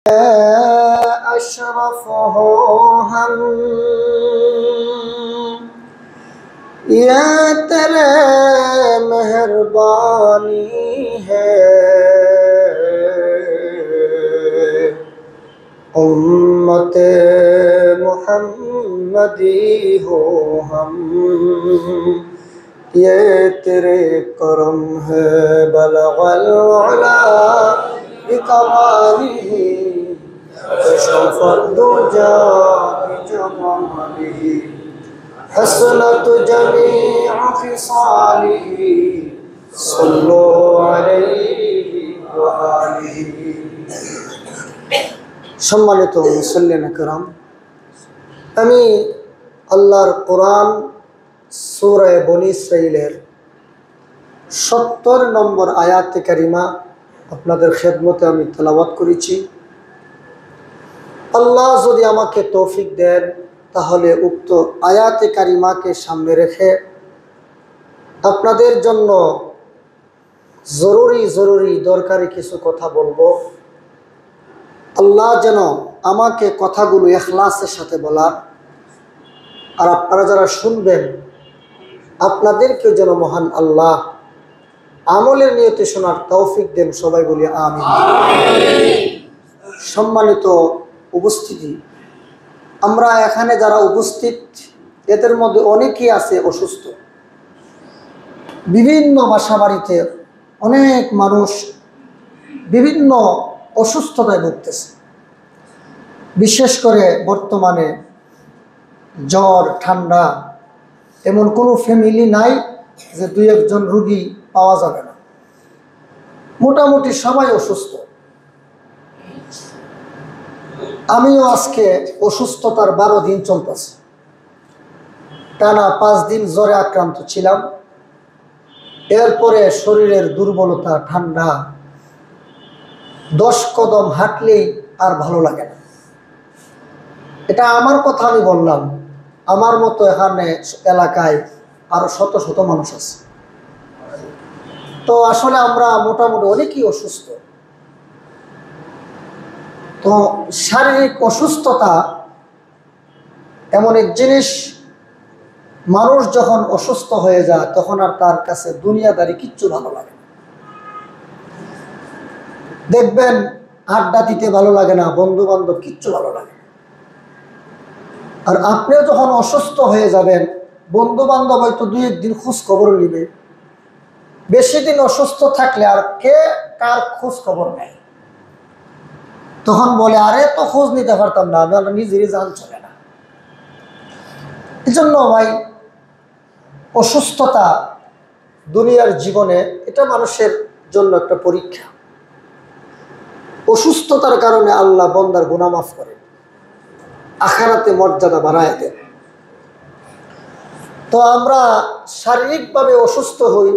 अशरफ हो हम या तेरे मेहरबानी है उम्मते मुहम्मदी हो हम ये तेरे करम है बलगल उला बिकमालिही कशफत दुजा बिजमालिही हसनत जमीअ खिसालिही सल्लु अलैहि व आलिहि। सम्मानित मुसल्लिन किराम, আমি আল্লাহর কোরআন সূরা বনী ইসরাঈলের 70 নম্বর আয়াতে কারিমা আপনাদের খেদমতে আমি তেলাওয়াত করেছি। আল্লাহ যদি আমাকে তৌফিক দেন তাহলে উক্ত আয়াতে কারিমাকে সামনে রেখে আপনাদের জন্য জরুরি দরকারি কিছু কথা বলবো। আল্লাহ যেন আমাকে কথাগুলো ইখলাসের সাথে বলার, আর আপনারা যারা শুনবেন আপনাদেরকেও যেন মহান আল্লাহ আমলের নিয়তে শোনার তৌফিক দেন। সবাই বলি আমিন। সম্মানিত উপস্থিতি, আমরা এখানে যারা উপস্থিত এদের মধ্যে অনেকেই আছে অসুস্থ। বিভিন্ন বাসা বাড়িতে অনেক মানুষ বিভিন্ন অসুস্থতায় ভুগতেছে। বিশেষ করে বর্তমানে জ্বর ঠান্ডা এমন কোনো ফ্যামিলি নাই যে দুই একজন রোগী পাওয়া যাবে না। মোটামুটি সবাই অসুস্থ। আমিও আজকে অসুস্থতার 12 দিন চলতেছে। টানা 5 দিন জ্বরে আক্রান্ত ছিলাম। এরপরে শরীরের দুর্বলতা, ঠান্ডা, 10 কদম হাঁটলেই আর ভালো লাগে না। এটা আমার কথা আমি বললাম, আমার মতো এখানে এলাকায় আরো শত শত মানুষ আছে। তো আসলে আমরা মোটামুটি অনেকেই অসুস্থ। তো শারীরিক অসুস্থতা এমন এক জিনিস, মানুষ যখন অসুস্থ হয়ে যায় তখন আর তার কাছে দুনিয়াদারি কিচ্ছু ভালো লাগে না। দেখবেন আড্ডা দিতে ভালো লাগে না, বন্ধু বান্ধব কিচ্ছু ভালো লাগে না। আর আপনিও যখন অসুস্থ হয়ে যাবেন, বন্ধু বান্ধব হয়তো 2-1 দিন খোঁজ খবর নিবে। বেশি দিন অসুস্থ থাকলে আর কে কার খোঁজ খবর নেয়? তখন বলে আরে তো খোঁজ নিতে পারতাম না, আমি নিজেরই জান চলে না। এই জন্য ভাই, অসুস্থতা দুনিয়ার জীবনে এটা মানুষের জন্য একটা পরীক্ষা। অসুস্থতার কারণে আল্লাহ বান্দার গুনাহ মাফ করে, আখিরাতে মর্যাদা বাড়ায় দেন। তো আমরা শারীরিকভাবে অসুস্থ হই।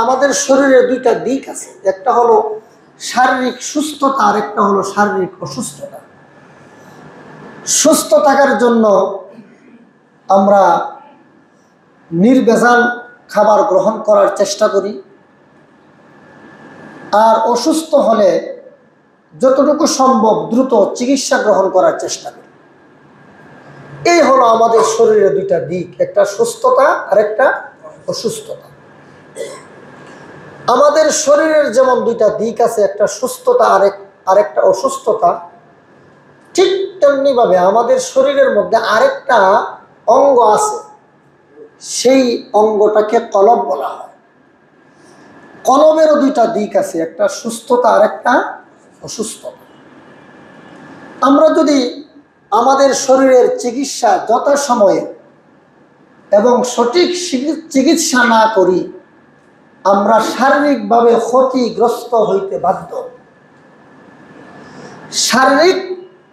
আমাদের শরীরে 2টা দিক আছে, একটা হলো শারীরিক সুস্থতা আর একটা হলো শারীরিক অসুস্থতা। সুস্থ থাকার জন্য আমরা নির্ভেজাল খাবার গ্রহণ করার চেষ্টা করি, আর অসুস্থ হলে যতটুকু সম্ভব দ্রুত চিকিৎসা গ্রহণ করার চেষ্টা করি। এই হলো আমাদের শরীরে 2টা দিক, একটা সুস্থতা আর একটা অসুস্থতা। আমাদের শরীরের যেমন 2টা দিক আছে, একটা সুস্থতা আর একটা অসুস্থতা, ঠিক তেমনি ভাবে আমাদের শরীরের মধ্যে আরেকটা অঙ্গ আছে, সেই অঙ্গটাকে কলব বলা হয়। কলবেরও 2টা দিক আছে, একটা সুস্থতা আর একটা অসুস্থতা। আমরা যদি আমাদের শরীরের চিকিৎসা যথাসময়ে এবং সঠিক চিকিৎসা না করি, আমরা শারীরিকভাবে ক্ষতিগ্রস্ত হইতে বাধ্য। শারীরিক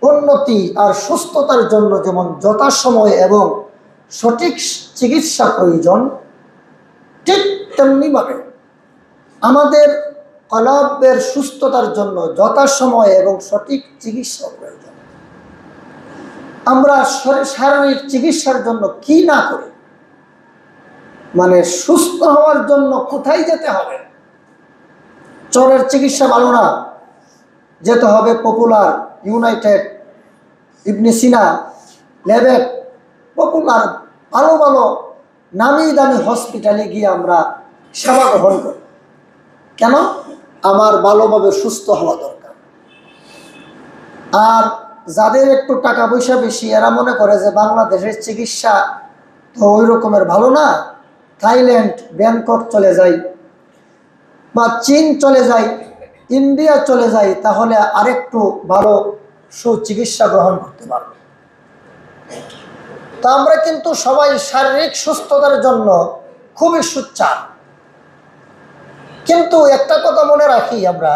উন্নতি আর সুস্থতার জন্য যেমন যথাসময় এবং সঠিক চিকিৎসা প্রয়োজন, ঠিক তেমনিভাবে আমাদের কলবের সুস্থতার জন্য যথাসময় এবং সঠিক চিকিৎসা প্রয়োজন। আমরা শারীরিক চিকিৎসার জন্য কি না করি, মানে সুস্থ হওয়ার জন্য কোথায় যেতে হবে? জ্বরের চিকিৎসা ভালো না, যেতে হবে পপুলার, ইউনাইটেড, ইবনে সিনা, লেবেক, পপুলার ভালো ভালো নামি দামি হসপিটালে গিয়ে আমরা সেবা গ্রহণ করি। কেন? আমার ভালোভাবে সুস্থ হওয়া দরকার। আর যাদের একটু টাকা পয়সা বেশি, এরা মনে করে যে বাংলাদেশের চিকিৎসা তো ওই রকমের ভালো না, থাইল্যান্ড, ব্যাংকক চলে যাই, বা চীন চলে যাই, ইন্ডিয়া চলে যাই, তাহলে আরেকটু ভালো সুচিকিৎসা গ্রহণ করতে পারবে। তো আমরা কিন্তু সবাই শারীরিক সুস্থতার জন্য খুবই সোচ্চার, কিন্তু একটা কথা মনে রাখি, আমরা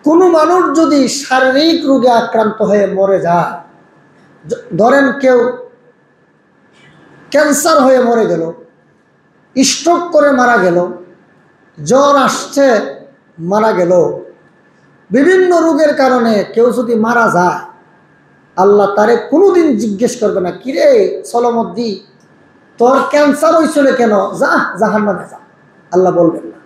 কোনো মানুষ যদি শারীরিক রোগে আক্রান্ত হয়ে মরে যায়, ধরেন কেউ ক্যান্সার হয়ে মরে গেল, স্ট্রোক করে মারা গেল, জ্বর আসছে মারা গেল, বিভিন্ন রোগের কারণে কেউ যদি মারা যায়, আল্লাহ তারে কোনোদিন জিজ্ঞেস করবে না, কিরে সলমদ্দি তোর ক্যান্সার হয়েছিল কেন, যা জাহান্নামে যা। আল্লাহ বলবেন না।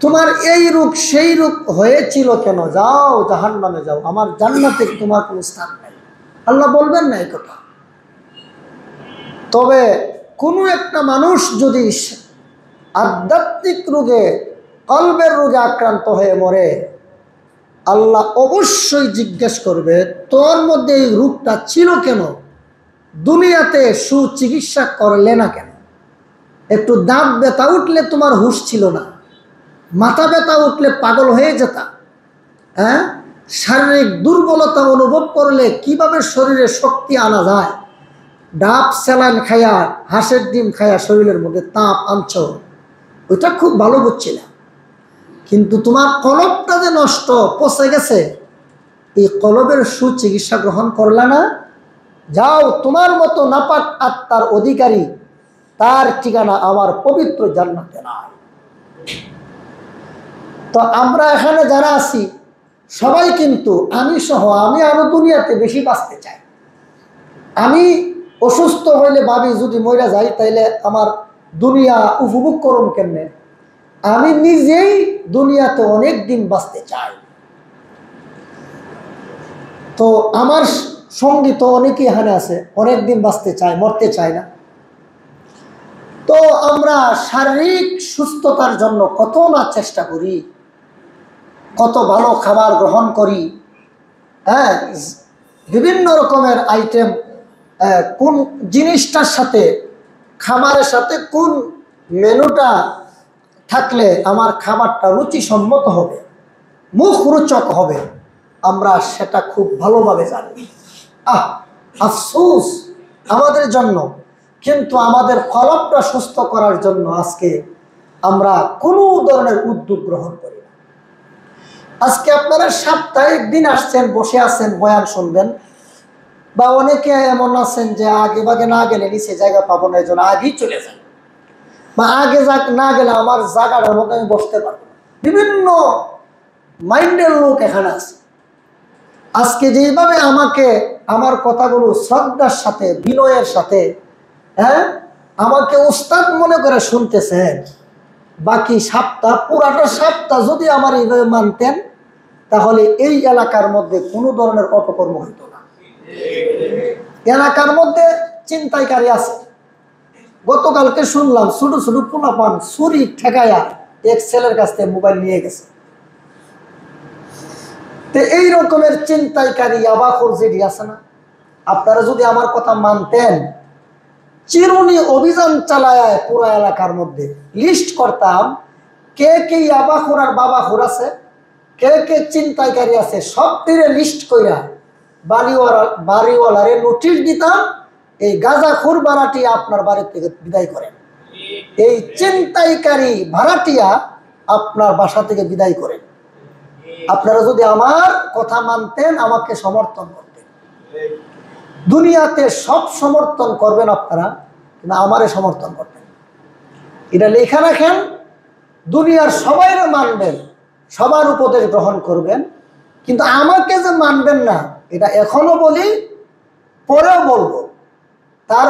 তোমার এই রোগ সেই রোগ হয়েছিল কেন, যাও জাহান্নামে যাও, আমার জান্নাতে তোমার কোনো স্থান নেই। আল্লাহ বলবেন না এই কথা। তবে কোনো একটা মানুষ যদি আধ্যাত্মিক রোগে, কলবের রোগে আক্রান্ত হয়ে মরে, আল্লাহ অবশ্যই জিজ্ঞেস করবে, তোর মধ্যে এই রোগটা ছিল কেন, দুনিয়াতে সুচিকিৎসা করলে না কেন? একটু দাঁত ব্যথা উঠলে তোমার হুঁশ ছিল না, মাথা ব্যথা উঠলে পাগল হয়ে যেতা, হ্যাঁ, শারীরিক দুর্বলতা অনুভব করলে কিভাবে শরীরে শক্তি আনা যায়, ডাব স্যালাইন খায়া, হাঁসের ডিম খায়া শরীরের মধ্যে তাপ আনছ, ওইটা খুব ভালো বুঝছিলাম। কিন্তু তোমার কলবটা যে নষ্ট, পচে গেছে, এই কলবের সুচিকিৎসা গ্রহণ করলা না, যাও তোমার মতো নাপাক আত্মার অধিকারী, তার ঠিকানা আমার পবিত্র জান্নাতে নাই। তো আমরা এখানে যারা আছি সবাই কিন্তু, আমি সহ, আমি আরো দুনিয়াতে বেশি বাঁচতে চাই। আমি অসুস্থ হইলে ভাবি যদি মইরা যাই তাইলে আমার দুনিয়া উপভোগ করুন কেমনে। আমি নিজেই দুনিয়াতে অনেক দিন বাঁচতে চাই। তো আমার সঙ্গী তো অনেকেই এখানে আছে, অনেক দিন বাঁচতে চায়, মরতে চায় না। তো আমরা শারীরিক সুস্থতার জন্য কত না চেষ্টা করি, কত ভালো খাবার গ্রহণ করি, হ্যাঁ, বিভিন্ন রকমের আইটেম, কোন জিনিসটার সাথে, খাবারের সাথে কোন মেনুটা থাকলে আমার খাবারটা রুচিসম্মত হবে, মুখরোচক হবে, আমরা সেটা খুব ভালোভাবে জানি। আফসোস আমাদের জন্য, কিন্তু আমাদের কলবটা সুস্থ করার জন্য আজকে আমরা কোনো ধরনের উদ্যোগ গ্রহণ করি না। আজকে আপনারা সপ্তাহে একদিন আসছেন, বসে আছেন, বয়ান শুনবেন, বা অনেকে এমন আছেন যে আগে ভাগে না গেলে নিচে জায়গা পাবো না, এই জন্য আগেই চলে যান, বা আগে না গেলে আমার জায়গাটার মধ্যে আমি বসতে পারবো না। বিভিন্ন মাইন্ডের লোক এখানে আছে। আজকে যেভাবে আমাকে আমার কথাগুলো শ্রদ্ধার সাথে, বিনয়ের সাথে, হ্যাঁ, আমাকে উস্তাদ মনে করে শুনতেছেন, বাকি পুরাটা সপ্তাহ যদি আমার এইভাবে মানতেন, তাহলে এই এলাকার মধ্যে কোনো ধরনের অপকর্ম হইত না। এলাকার মধ্যে চিন্তাইকারী আছে। গতকালকে শুনলাম ছোট ছোট পোলাপান চুরি ঠেকায়া এক ছেলের কাছ থেকে মোবাইল নিয়ে গেছে। তো এই রকমের চিন্তাইকারী আবাখোর যেটি আছে না, আপনারা যদি আমার কথা মানতেন, চিরুনি অভিযান চালায় পুরো এলাকার মধ্যে লিস্ট করতাম, কে কে আবাখোর আর বাবাখোর আছে, কে কে চিন্তাইকারী আছে, সব তীরে লিস্ট কইরা বাড়িওয়ালারে নোটিশ দিতাম, এই গাঁজাখোর ভাড়াটিয়া আপনার বাড়ি থেকে বিদায় করেন, এই চিন্তাইকারী ভাড়াটিয়া আপনার বাসা থেকে বিদায় করেন। আপনারা যদি আমার কথা মানতেন, আমাকে সমর্থন করতেন। দুনিয়াতে সব সমর্থন করবেন আপনারা, কিন্তু আমারে সমর্থন করবেন, এটা লেখা রাখেন। দুনিয়ার সবাই মানবেন, সবার উপদেশ গ্রহণ করবেন, কিন্তু আমাকে যে মানবেন না, এটা এখনো বলি, পরেও বলবো। তার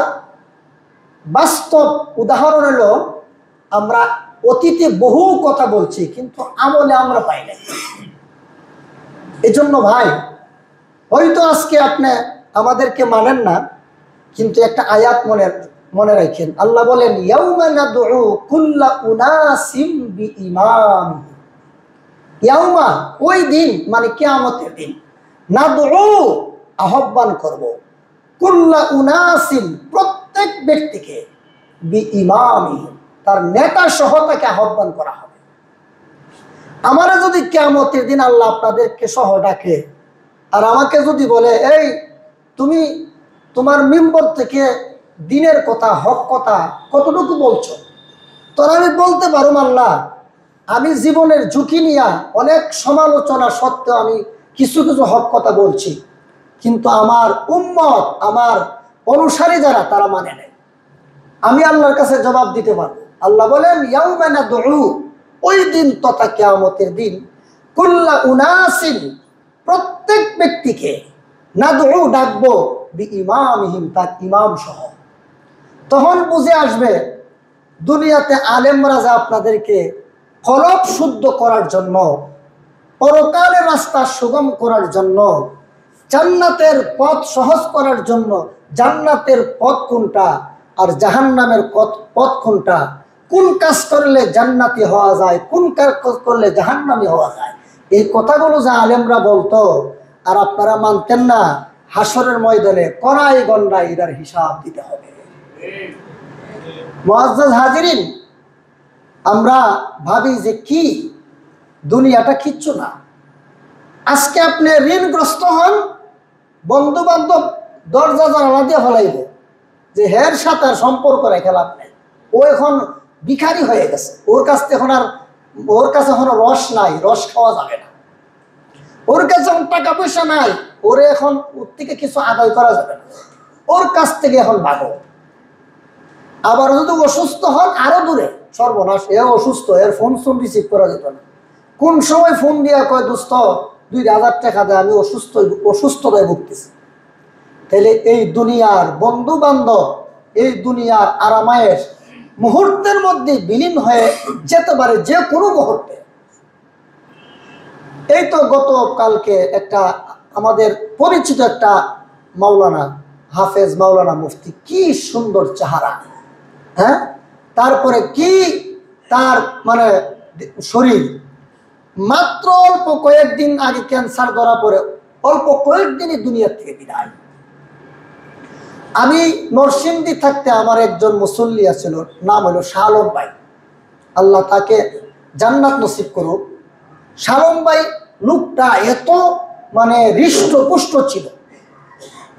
বাস্তব উদাহরণ হলো, আমরা অতীতে বহু কথা বলছি, কিন্তু আমলে আমরা পাই নাই। এজন্য ভাই, হয়তো আজকে আপনি আমাদেরকে মানেন না, কিন্তু একটা আয়াত মনে রাখেন। আল্লাহ বলেন, ইয়াউমা নাদউ কুল্লা উনাসিম বিইমাম। ইয়াউমা, ওই দিন, মানে কিয়ামতের দিন, নাদউ, আহ্বান করব, কুল্লা উনাসিম, প্রত্যেক ব্যক্তিকে, বিইমামিহিম, তার নেতা সহ তাকে আহ্বান করা হবে। আমারা যদি কিয়ামতের দিন আল্লাহ আপনাদেরকে সহ ডাকে, আর আমাকে যদি বলে, এই তুমি তোমার মিম্বর থেকে দিনের কথা, হক কথা কতটুকু বলছো, তখন আমি বলতে পারো, আল্লাহ, আমি জীবনের ঝুঁকি নিয়ে অনেক সমালোচনা সত্ত্বেও আমি কিছু কিছু হক কথা বলছি, কিন্তু আমার উম্মত, আমার অনুসারী যারা, তারা মানে নেই। আমি আল্লাহর কাছে জবাব দিতে পারবো। আল্লাহ বলেন, ইয়াউমা নাদউ, ওই দিন তথা কিয়ামতের দিন, কুল্লা উনাসিন, প্রত্যেক ব্যক্তিকে, নাদউ, ডাকবো, বিইমামিহিম, তার ইমাম সহ। তখন বুঝে আসবে, দুনিয়াতে আলেমরা যা আপনাদেরকে কলব শুদ্ধ করার জন্য, পরকালের রাস্তা সুগম করার জন্য, জান্নাতের পথ সহজ করার জন্য, জান্নাতের পথ কোনটা আর জাহান্নামের পথ কোনটা, কোন কাজ করলে জান্নাতি হওয়া যায়, কোন কাজ করলে জাহান্নামী হওয়া যায়, এই কথাগুলো যা আলেমরা বলতো আর আপনারা মানতেন না, হাসরের ময়দানে কড়াই গন্ডায় এটার হিসাব দিতে হবে। মুআজ্জাজ হাজিরিন, আমরা ভাবি যে কি দুনিয়াটা কিচ্ছু না। আজকে আপনি ঋণগ্রস্ত হন, বন্ধু বান্ধব দরজা জানালা দিয়ে ফেলাইব যে হের সাথে আর সম্পর্ক রেখে লাভ নেই, ও এখন ভিখারি হয়ে গেছে, ওর কাছে এখন রস নাই, রস খাওয়া যাবে না, ওর কাছে এখন টাকা পয়সা নাই, ওরে এখন ওর থেকে কিছু আদায় করা যাবে না, ওর কাছ থেকে এখন ভাগো। আবার যদি অসুস্থ হন, আরো দূরে, সর্বনাশ, এ অসুস্থ, এর ফোন রিসিভ করা যেত না। কোন সময় ফোন দিয়া কয়, দোস্ত 2000 টাকা দেয়, আমি অসুস্থতায় ভুগতেছি। তাহলে এই দুনিয়ার বন্ধু বান্ধব, এই দুনিয়ার আরামায়েশ মুহূর্তের মধ্যে বিলীন হয়ে যেতে পারে, যে কোনো মুহূর্তে। এই তো গতকালকে একটা আমাদের পরিচিত একটা মাওলানা, হাফেজ মাওলানা মুফতি, কি সুন্দর চেহারা, হ্যাঁ, তারপরে কি তার মানে শরীর, মাত্র অল্প কয়েকদিন আগে ক্যান্সার ধরা পড়ে অল্প কয়েকদিনই দুনিয়ার থেকে বিদায়। আমি নরসিংদী থাকতে আমার একজন মুসল্লি আছিল, নাম হলো শাহ আলম ভাই, আল্লাহ তাকে জান্নাত নসিব করুক। শাহ আলম ভাই লোকটা এত মানে হৃষ্টপুষ্ট ছিল,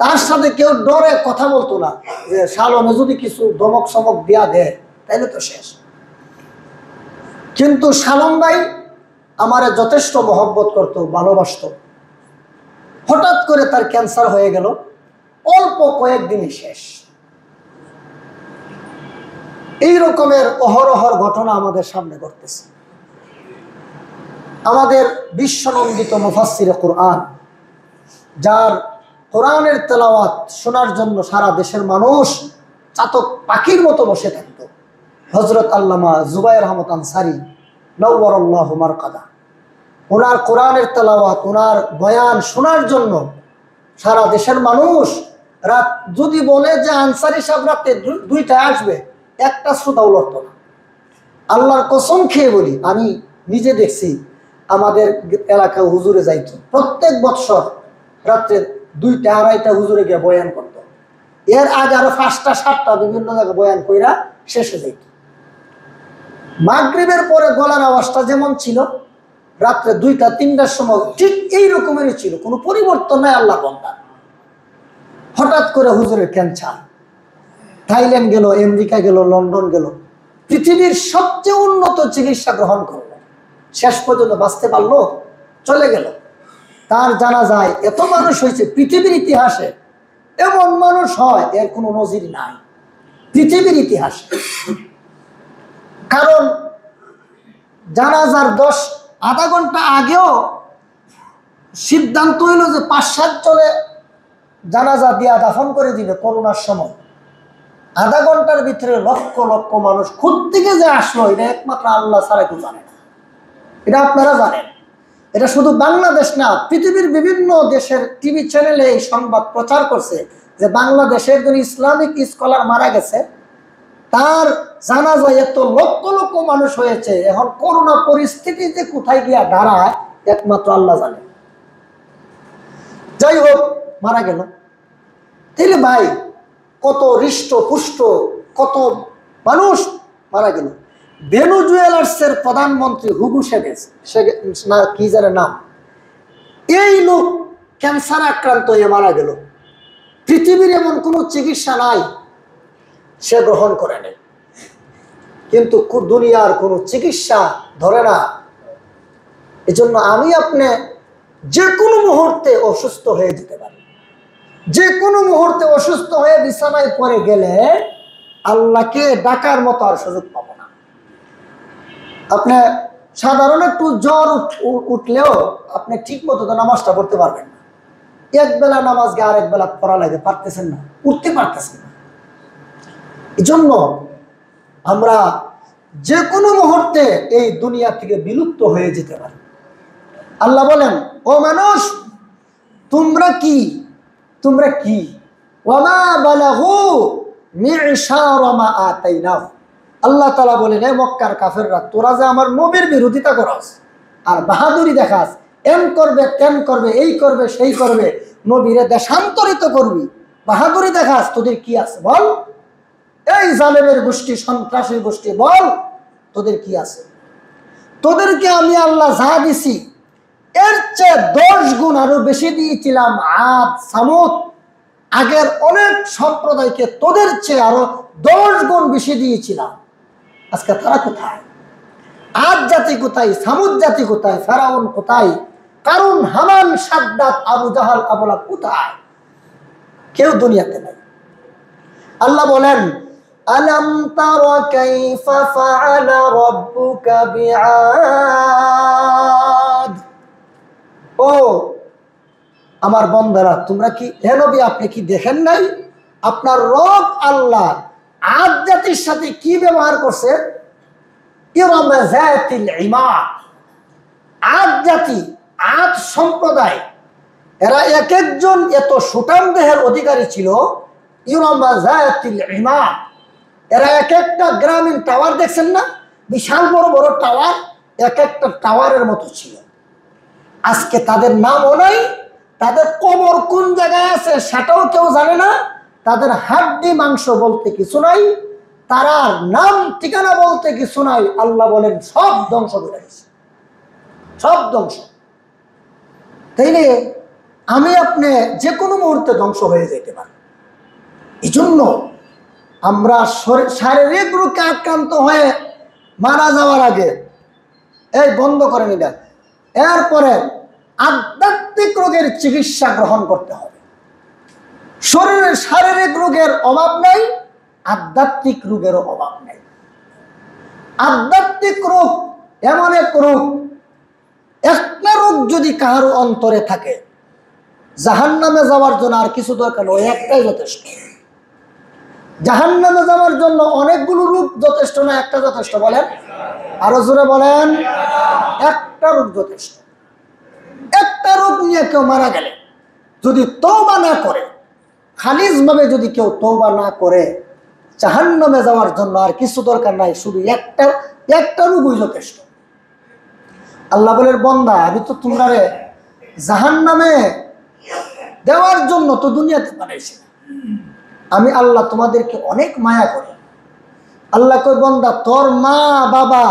তার সাথে কেউ ডরে কথা বলতো না, যে শাহ আলমে যদি কিছু ধমক সমক দিয়া দেয় তাইলে তো শেষ। কিন্তু শাহ আলম ভাই আমারে যথেষ্ট মহব্বত করতো, ভালোবাসত। হঠাৎ করে তার ক্যান্সার হয়ে গেল, অল্প কয়েকদিনই শেষ। এই রকমের অহরহর ঘটনা আমাদের সামনে ঘটতেছে। আমাদের বিশ্বনন্দিত মুফাসসিরে কুরআন, যার কোরআনের তেলাওয়াত শোনার জন্য সারা দেশের মানুষ চাতক পাখির মতো বসে থাকতো, হযরত আল্লামা জুবায়ের আহমদ আনসারী নওয়ারাল্লাহু মারকাদা, ওনার কোরআনের তেলাওয়াত, ওনার বয়ান শোনার জন্য সারা দেশের মানুষ রাত, যদি বলে যে আনসারী সাহেব রাতে 2টায় আসবে, একটা শ্রোতাও লড়ত না। আল্লাহর কসম খেয়ে বলি, আমি নিজে দেখছি, আমাদের এলাকায় হুজুরে যাইতো, প্রত্যেক বৎসর রাত্রে 2টা 2:30 হুজুরে গিয়ে বয়ান করত। এর আগে আরো 5টা 7টা বিভিন্ন জায়গায় বয়ান কইরা শেষে যাইত। মাগরিবের পরে গলার আওয়াজটা যেমন ছিল, রাত্রে 2টা 3টার সময় ঠিক এই রকমেরই ছিল, কোনো পরিবর্তন নাই। আল্লাহ বান্দা হঠাৎ করে হুজুরের ক্যান্সার, থাইল্যান্ড গেল, আমেরিকা গেল, লন্ডন গেল, পৃথিবীর সবচেয়ে উন্নত চিকিৎসা গ্রহণ করলো, শেষ পর্যন্ত বাঁচতে পারলো, চলে গেল। তার জানাজায় এত মানুষ হয়েছে, পৃথিবীর ইতিহাসে এমন মানুষ হয় এর কোনো নজির নাই পৃথিবীর ইতিহাসে। কারণ জানাজার আধা ঘন্টা আগেও সিদ্ধান্ত হইল যে 5-7 জনে জানাজা দিয়া দাফন করে দিবে। করোনার সময় আধা ঘন্টার ভিতরে লক্ষ লক্ষ মানুষ খুদ থেকে যে আসলো, এটা একমাত্র আল্লাহ ছাড়া কেউ জানে না, এটা আপনারা জানেন। এটা শুধু বাংলাদেশ না, পৃথিবীর বিভিন্ন দেশের টিভি চ্যানেলে এই সংবাদ প্রচার করছে যে বাংলাদেশে একজন ইসলামিক স্কলার মারা গেছে, তার জানাজায় এত লক্ষ লক্ষ মানুষ হয়েছে। এখন করোনা পরিস্থিতি যে কোথায় গিয়া দাঁড়ায় একমাত্র আল্লাহ জানে। যাই হোক, মারা গেল। তাহলে ভাই কত হৃষ্ট পুষ্ট কত মানুষ মারা গেল। ভেনেজুয়েলার প্রধানমন্ত্রী হুগো চ্যাভেজ, না কি জানে নাম, এই লোক ক্যান্সার আক্রান্ত হয়ে মারা গেল। পৃথিবীর এমন কোনো চিকিৎসা নাই সে গ্রহণ করে নেই, কিন্তু দুনিয়ার কোনো চিকিৎসা ধরে না। এজন্য আমি আপনি যে কোনো মুহূর্তে অসুস্থ হয়ে যেতে পারি। যে কোনো মুহূর্তে অসুস্থ হয়ে বিছানায় পড়ে গেলে আল্লাহকে ডাকার মতো আর সুযোগ পাবো না। আপনি সাধারণ একটু জ্বর উঠলেও আপনি ঠিক মতো তো নামাজটা পড়তে পারবেন না। এক বেলা নামাজ গে আরেক বেলা পড়া লাগে, পারতেছেন না, উঠতে পারতেছেন না। এই জন্য আমরা যে কোনো মুহূর্তে এই দুনিয়া থেকে বিলুপ্ত হয়ে যেতে পারি। আল্লাহ বলেন, ও মানুষ তোমরা কি ওয়ামা বালাগু মি'শার মা আতাইনাহু। আল্লাহ তাআলা বলেন, হে মক্কার কাফেররা, তোরা যে আমার নবীর বিরোধিতা করস আর বাহাদুরি দেখাস, এম করবে তেম করবে, এই করবে সেই করবে, নবীরে দেশান্তরিত করবি, বাহাদুরি দেখাস, তোদের কি আছে বল? এই জালেমের গোষ্ঠী, সন্ত্রাসী গোষ্ঠী, বল তোদের কি আছে? তোদেরকে আমি আল্লাহ যা দিছি এর চেয়ে 10 গুণ আরো বেশি দিয়েছিলাম আদ সামুদ, আগের অনেক সম্প্রদায়কে তোদের চেয়ে আরো 10 গুণ বেশি দিয়েছিলাম। আজকে তারা কোথায়? আদ জাতি কোথায়? সামুদ জাতি কোথায়? ফেরাউন কোথায়? কারুন, হামান, সাদ্দাত, আবু জাহাল, আবুলা কোথায়? কেউ দুনিয়াতে নাই। আল্লাহ বলেন, আলাম তারা কাইফা ফাআলা রাব্বুকা বিআদ। ও আমার বান্দারা, তোমরা কি, হে নবী আপনি কি দেখেন নাই আপনার রব আল্লাহ আদ জাতির সাথে কি ব্যবহার করছে? ইরম যাতিল ইমাদ। আদ জাতি, আদ সম্প্রদায়, এরা এক একজন এত সুঠাম দেহের অধিকারী ছিল। ইরম যাতিল ইমাদ, এরা এক একটা গ্রামীণ টাওয়ার দেখছেন না, বিশাল বড় বড় টাওয়ার, এক একটা টাওয়ারের মতো ছিল। আজকে তাদের নামও নাই, তাদের কবর কোন জায়গায় আছে সেটাও কেউ জানে না, তাদের হাড্ডি মাংস বলতে কিছু নাই, তারা নাম ঠিকানা বলতে কিছু নাই। আল্লাহ বলেন সব ধ্বংস করে গেছে, সব ধ্বংস। তাইলে আমি আপনি যে কোনো মুহূর্তে ধ্বংস হয়ে যেতে পারি। এই জন্য আমরা শারীরিক রোগে আক্রান্ত হয়ে মারা যাওয়ার আগে এই বন্ধ করে নিবেন, এরপরে আধ্যাত্মিক রোগের চিকিৎসা গ্রহণ করতে হবে। শরীরের শারীরিক রোগের অভাব নেই, আধ্যাত্মিক রোগেরও অভাব নেই। আধ্যাত্মিক রোগ এমন এক রোগ, একটা রোগ যদি কারো অন্তরে থাকে, জাহান্নামে যাওয়ার জন্য আর কিছু দরকার নয়, একটাই যথেষ্ট। জাহান্নামে যাওয়ার জন্য অনেকগুলো রূপ যথেষ্ট না, একটা যথেষ্ট। বলেন, আরো জোরে বলেন, একটা রূপ যথেষ্ট। একটা রোগ নিয়ে কেউ মারা গেলে যদি তওবা না করে, খালিজভাবে যদি কেউ তওবা না করে, জাহান্নামে যাওয়ার জন্য আর কিছু দরকার নাই, শুধু একটা রোগই যথেষ্ট। আল্লাহ বলেন, বান্দা আমি তো তোমরা জাহান্নামে দেওয়ার জন্য তো দুনিয়াতে বানাইছি। আমি আল্লাহ তোমাদেরকে অনেক মায়া করি। আল্লাহ কই, বান্দা তোর মা বাবা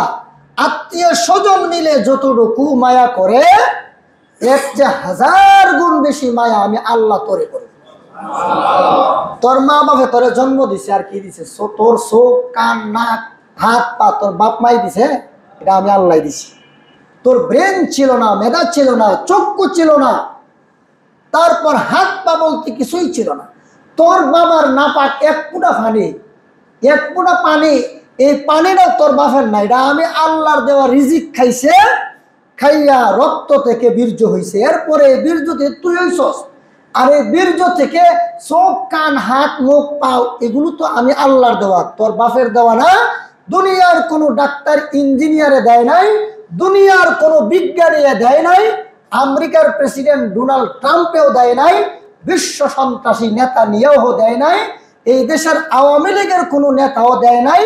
আত্মীয় স্বজন মিলে যতটুকু মায়া করে এর চেয়ে 1000 গুণ বেশি মায়া আমি আল্লাহ তোরে করি। তোর মা বাবা তোরে জন্ম দিছে, আর কি দিছে? তোর চোখ, কান, নাক, হাত পা তোর বাপ মাই দিছে, এটা আমি আল্লাহ দিছি। তোর ব্রেন ছিল না, মেধা ছিল না, চক্ষু ছিল না, তারপর হাত পা বলতে কিছুই ছিল না। তোর বাবার নাপাক এক ফুটা পানি, এই পানিটা তোর বাপের না, এটা আমি আল্লাহর দেওয়া রিজিক খাইছে, খাইয়া রক্ত থেকে বীর্য হইছে, এরপরে এই বীর্যতে তুই হইছস। আর এই বীর্য থেকে চোখ, কান, হাত, মুখ, পাও, এগুলো তো আমি আল্লাহর দেওয়া, তোর বাপের দেওয়া না। দুনিয়ার কোনো ডাক্তার ইঞ্জিনিয়ারে দেয় নাই, দুনিয়ার কোনো বিজ্ঞানী দেয় নাই, আমেরিকার প্রেসিডেন্ট ডোনাল্ড ট্রাম্পেও দেয় নাই, বিশ্ব সন্ত্রাসী নেতা নিয়েও দেয় নাই, এই দেশের আওয়ামী লীগের কোনো নেতাও দেয় নাই,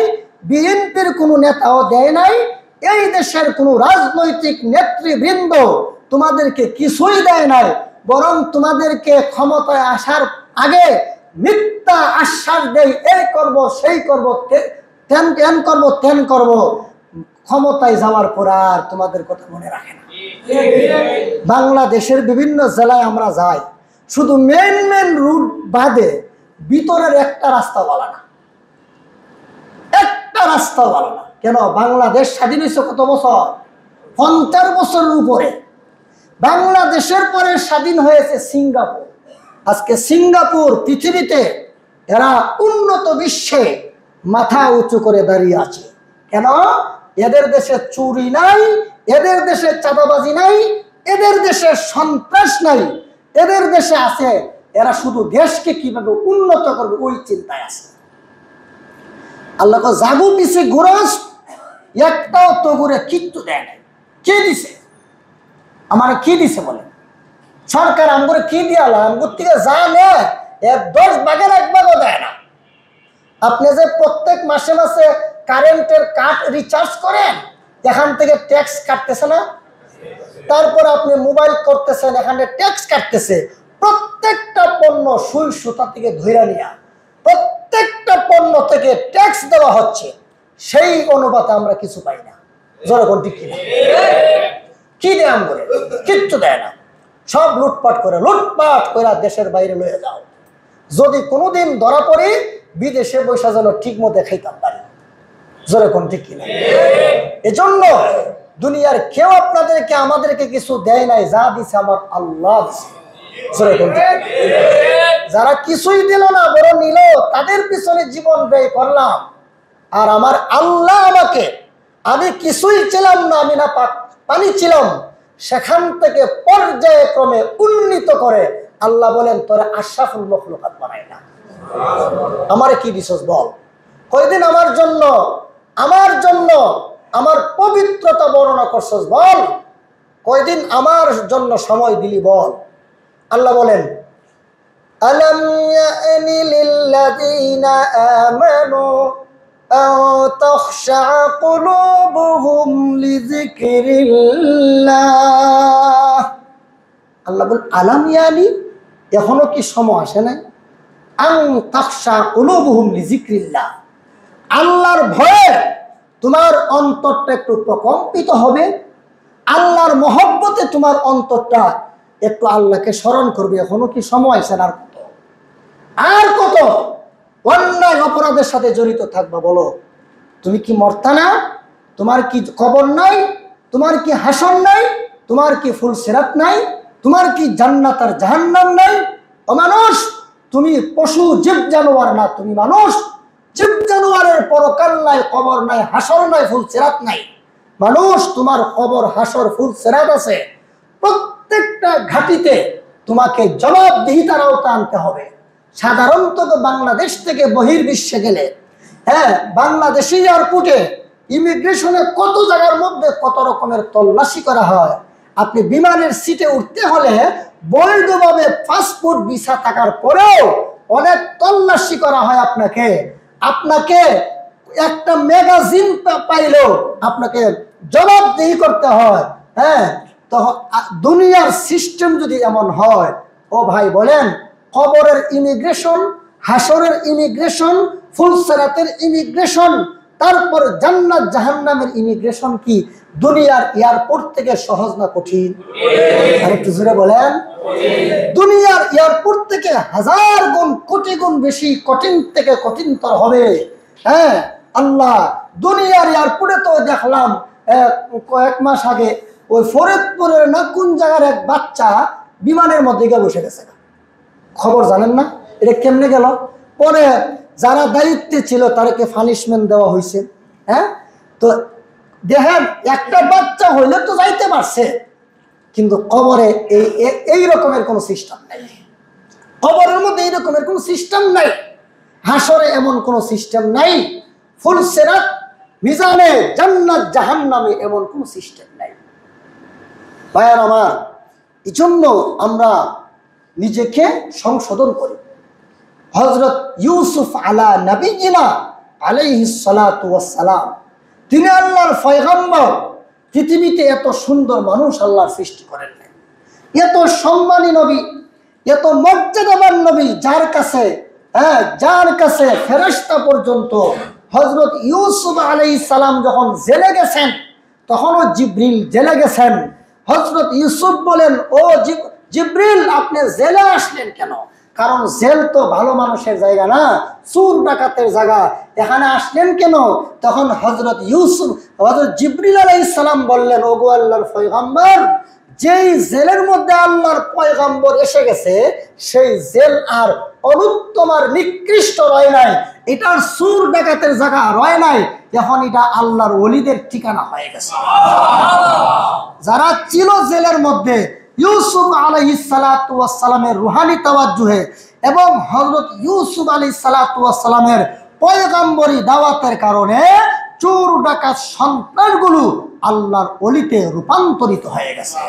বিএনপির কোনো নেতাও দেয় নাই, এই দেশের কোনো রাজনৈতিক নেতৃবৃন্দ তোমাদেরকে কিছুই দেয় নাই, বরং তোমাদেরকে ক্ষমতায় আসার আগে মিথ্যা আশ্বাস দেয়, এই করব সেই করব, তেন করব তেন করব, ক্ষমতায় যাওয়ার পর আর তোমাদের কথা মনে রাখে না। বাংলাদেশের বিভিন্ন জেলায় আমরা যাই, শুধু মেন রুট বাদে ভিতরের একটা রাস্তা বলা না, একটা রাস্তা বলা না। কেন? বাংলাদেশ স্বাধীন হয়েছে কত বছর? 50 বছরের উপরে। বাংলাদেশের পরে স্বাধীন হয়েছে সিঙ্গাপুর। আজকে সিঙ্গাপুর পৃথিবীতে এরা উন্নত বিশ্বে মাথা উঁচু করে দাঁড়িয়ে আছে। কেন? এদের দেশে চুরি নাই, এদের দেশে চাঁদাবাজি নাই, এদের দেশে সন্ত্রাস নাই, এদের দেশে আছে এরা শুধু দেশকে কিভাবে উন্নত করবে ওই চিন্তায় আছে। আল্লাহ জাগু দিছে গোরস, একটাও তো করে কিচ্ছু দেয় নাই। কে দিছে? আমার কি দিছে বলে? সরকার আমগরে কি দিয়ে আমগুর থেকে যা নেয় এর 10 ভাগের 1 ভাগও দেয় না। আপনি যে প্রত্যেক মাসে মাসে কারেন্টের কার্ড রিচার্জ করেন, এখান থেকে ট্যাক্স কাটতেছে না? তারপর আপনি মোবাইল করতেছেন, এখানে ট্যাক্স কাটতেছে। প্রত্যেকটা পণ্য সুই সুতা থেকে ধইরা নিয়া প্রত্যেকটা পণ্য থেকে ট্যাক্স দেওয়া হচ্ছে, সেই অনুপাতে আমরা কিছু পাই না। জনগণ ঠিক কিনা? কি দেয় আমগরে? কিচ্ছু দেয় না। সব লুটপাট করে দেশের বাইরে লয়ে যাও। যদি কোনোদিন ধরা পড়ে বিদেশে বৈশা যেন ঠিক মতো খাইতাম পারি। জনগণ ঠিক কিনা? এজন্য দুনিয়ার কেউ আপনাদেরকে আমাদেরকে কিছু দেয় নাই, যা দিছে আমার আল্লাহ দিছে। যারা কিছুই দিল না বরং নিল, তাদের পিছনে জীবন ব্যয় করলাম। আর আমার আল্লাহ আমাকে, আমি কিছুই ছিলাম না, আমি না পানি ছিলাম, সেখান থেকে পর্যায়ক্রমে উন্নীত করে আল্লাহ বলেন তোরা আশরাফুল মখলুকাত বানাই না। আমারে কি দিছস বল? কয়দিন আমার জন্য আমার পবিত্রতা বর্ণনা করছস বল? কয়দিন আমার জন্য সময় দিলি বল? আল্লাহ বলেন আলাম ইয়ানি লিল্লাযীনা আমানু আও তাখশা কুলুবুহুম লিযিকরিল্লাহ। আল্লাহ বলেন আলাম ইয়ানি, এখনো কি সময় আসে নাই? আন তাখশা কুলুবুহুম লিযিকরিল্লাহ, আল্লাহর ভয়ে তোমার অন্তরটা একটু প্রকম্পিত হবে, আল্লাহর মহব্বতে তোমার অন্তরটা একটু আল্লাহকে স্মরণ করবে। এখনো কি সময় আছে? আর কত অন্যায় অপরাধের সাথে জড়িত থাকবা বলো? তুমি কি মরতা না? তোমার কি কবর নাই? তোমার কি হাসর নাই? তোমার কি ফুল সিরাত নাই? তোমার কি জান্নাত আর জাহান্নাম নাই? ও মানুষ, তুমি পশু জীব জানোয়ার না, তুমি মানুষ। জীব জানোয়ারের পরকাল নাই, কবর নাই, হাসর নাই, ফুল সিরাত নাই। মানুষ, তোমার কবর, হাসর, ফুল সিরাত আছে। প্রত্যেকটা ঘাটিতে তোমাকে জবাবদিহিতার আওতা আনতে হবে। সাধারণত বাংলাদেশ থেকে বহির্বিশ্বে গেলে, বাংলাদেশি এয়ারপোর্টে ইমিগ্রেশনে কত জায়গার মধ্যে কত রকমের তল্লাশি করা হয়। আপনি বিমানের সিটে উঠতে হলে বৈধভাবে পাসপোর্ট ভিসা থাকার পরেও অনেক তল্লাশি করা হয়। আপনাকে একটা ম্যাগাজিন পাইলেও আপনাকে জবাবদিহি করতে হয়। তো দুনিয়ার সিস্টেম যদি এমন হয়, ও ভাই বলেন, কবরের ইমিগ্রেশন, হাসরের ইমিগ্রেশন, ফুলসিরাতের ইমিগ্রেশন, তারপর জান্নাত জাহান্নামের ইমিগ্রেশন কি দুনিয়ার এয়ারপোর্ট থেকে সহজ না কঠিন? আর একটু জোরে বলেন। দুনিয়ার এয়ারপোর্ট থেকে 1000 গুণ, কোটি গুণ বেশি কঠিন থেকে কঠিনতর হবে। আল্লাহ, দুনিয়ার এয়ারপোর্টে তো দেখলাম কয়েক মাস আগে ওই ফরিদপুরের না কোন জায়গার এক বাচ্চা বিমানের মধ্যে গিয়ে বসে গেছে। খবর জানেন না? এটা কেমনে গেল? পরে যারা দায়িত্বে ছিল তাদেরকে পানিশমেন্ট দেওয়া হয়েছে। তো দেখেন, একটা বাচ্চা হইলে তো যাইতে পারছে, কিন্তু কবরে এই রকমের কোনো সিস্টেম নাই। কবরের মধ্যে এই রকমের কোনো সিস্টেম নাই। হাসরে এমন কোনো সিস্টেম নাই। ফুলসিরাত, মিজানে, জান্নাত জাহান্নামে এমন কোনো সিস্টেম নাই। ভাইয়ার আমার, এই জন্য আমরা নিজেকে সংশোধন করি। হযরত ইউসুফ আলা নবিয়িনা আলাইহিস সালাতু ওয়াস সালাম, তিনি আল্লাহর পয়গম্বর। পৃথিবীতে এত সুন্দর মানুষ আল্লাহর সৃষ্টি করেন নাই, এত সম্মানী নবী, এত মর্যাদাবান নবী, যার কাছে ফেরেশতা পর্যন্ত। হযরত ইউসুফ আলাইহিস সালাম যখন জেলে গেছেন, তখনও জিবরিল জেলে গেছেন। হযরত ইউসুফ বলেন, ও জিবরিল, আপনি জেলে আসলেন কেন? কারণ জেল তো ভালো মানুষের জায়গা না, চোর ডাকাতের জায়গা, এখানে আসলেন কেন? তখন হযরত জিবরিল আলাইহিস সালাম বললেন, ওগো আল্লাহর পয়গম্বর, যেই জেলের মধ্যে আল্লাহর পয়গম্বর এসে গেছে, সেই জেল আর অনুত্তম আর নিকৃষ্ট রয় নাই, এটার চোর ডাকাতের জায়গা রয় নাই, এখন এটা আল্লাহর ওলিদের ঠিকানা হয়ে গেছে। যারা ছিল জেলের মধ্যে, ইউসুফ আলাইহিস সালাতু ওয়াস সালামের রুহানি তাওয়াজ্জুহে এবং হযরত ইউসুফ আলাইহিস সালাতু ওয়াস সালামের পয়গম্বরি দাওয়াতের কারণে চোর ডাকাত সন্তানগুলো আল্লাহর ওলিতে রূপান্তরিত হয়ে গেছে।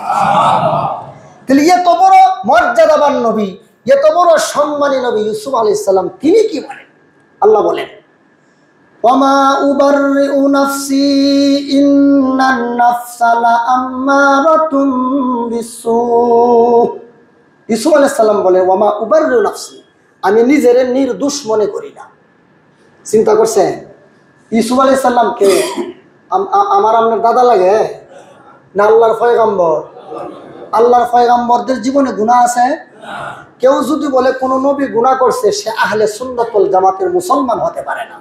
তাহলে এত বড় মর্যাদাবান নবী, এত বড় সম্মানী নবী ইউসুফ আলাইহিস সালাম, তিনি কি বলেন? আল্লাহ বলেন, ওয়ামা উবাররিউ নাফসি ইন্নান নাফসা লাআম্মারাতুম বিসসু। ইউসুফ আলাইহিস সালাম বলে, ওয়ামা উবাররিউ নাফসি, আমি নিজের নির্দোষ মনে করি না। চিন্তা করছেন, ইউসুফ আলাইহিস সালামকে আমার আপনার দাদা লাগে না আল্লাহর পয়গম্বর? আল্লাহর পয়গম্বরদের জীবনে গুনাহ আছে? কেউ যদি বলে কোন নবী গুনাহ করছে, সে আহলে সুন্নাত ওয়াল জামাতের মুসলমান হতে পারে না,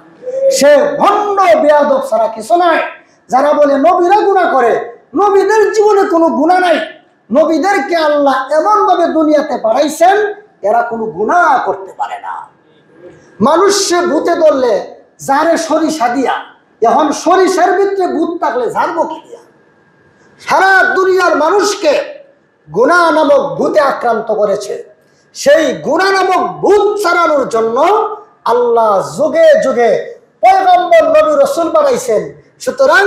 সে ভণ্ড বেয়াদব ছাড়া কিছু নাই। যারা বলে নবীরা গুনাহ করে, নবীদের জীবনে কোনো গুনাহ নাই, নবীদেরকে আল্লাহ এমন ভাবে দুনিয়াতে পাঠাইছেন, এরা কোনো গুনাহ করতে পারে না। মানুষে ভূতে ধরলে যারে সরিষা দিয়া, এখন সরিষার ভিতরে ভূত থাকলে ঝাড়বো কি দিয়া? সারা দুনিয়ার মানুষকে গুনাহ নামক ভূতে আক্রান্ত করেছে। সেই গুনাহ নামক ভূত ছাড়ানোর জন্য আল্লাহ যুগে যুগে পয়গম্বর নবী রাসূল বানাইছেন। সুতরাং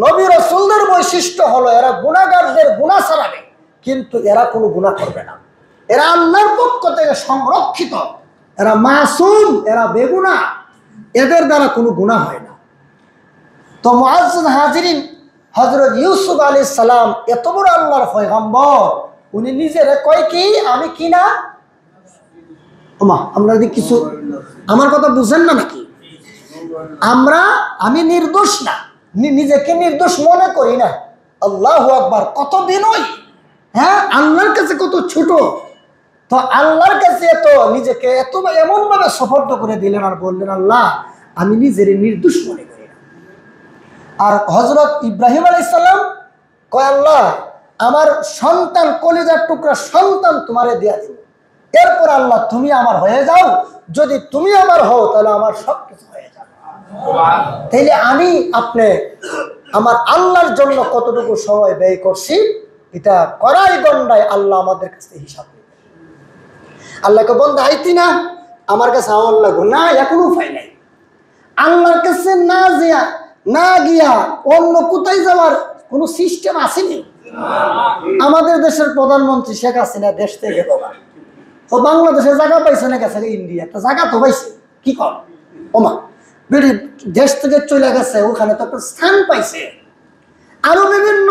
নবী রাসূলদের বৈশিষ্ট্য হলো এরা গুনাহগারদের গুনাহ ছাড়াবে, কিন্তু এরা কোনো গুনাহ করবে না। এরা আল্লাহর পক্ষ থেকে সংরক্ষিত, এরা মাসুম, এরা বেগুনাহ, এদের দ্বারা কোনো গুনাহ হয় না। তো মুআজ্জাজ হাজিরিন, হযরত ইউসুফ আলাইহিস সালাম এত বড় আল্লাহর পয়গম্বর, উনি নিজেরা কয় কি আমি কি না? ওমা, আমরা যদি কিছু আমার কথা বুঝেন না নাকি? আমি নির্দোষ না, নিজেকে নির্দোষ মনে করি না। আল্লাহু আকবার, কত বিনয়! হ্যাঁ, আল্লাহর কাছে কত ছোট, তো আল্লাহর কাছে এত নিজেকে এত এমন ভাবে সুপর্দ করে দিলেন আর বললেন, আল্লাহ আমি নিজের নির্দোষ মনে করি না। আর হযরত ইব্রাহিম আলাইহিস সালাম কয়, আল্লাহ আমার সন্তান, কলিজার টুকরা সন্তান তোমারে দেয়া দিল, এরপর আল্লাহ তুমি আমার হয়ে যাও, যদি তুমি আমার হও তাহলে আমার সবকিছু হয়ে যাবে। তাইলে আমি আপনি আমার আল্লাহর জন্য কতটুকু সময় ব্যয় করছি, এটা করাই গন্ডায় আল্লাহ আমাদের কাছে হিসাব নেবে। আল্লাহকে বন্ধ আইতি না, আমার কাছে আমার লাগো না, এখনো উপায় নাই। আল্লাহর কাছে না গিয়া অন্য কোথায় যাওয়ার কোনো সিস্টেম আসেনি। আমাদের দেশের প্রধানমন্ত্রী শেখ হাসিনা দেশ থেকে গেল, ও বাংলাদেশে জায়গা পাইছে না, গেছে ইন্ডিয়া, একটা জায়গা তো পাইছে, কি কর ওমা বেড়ি দেশ থেকে চলে গেছে, ওখানে তো একটা স্থান পাইছে। আরো বিভিন্ন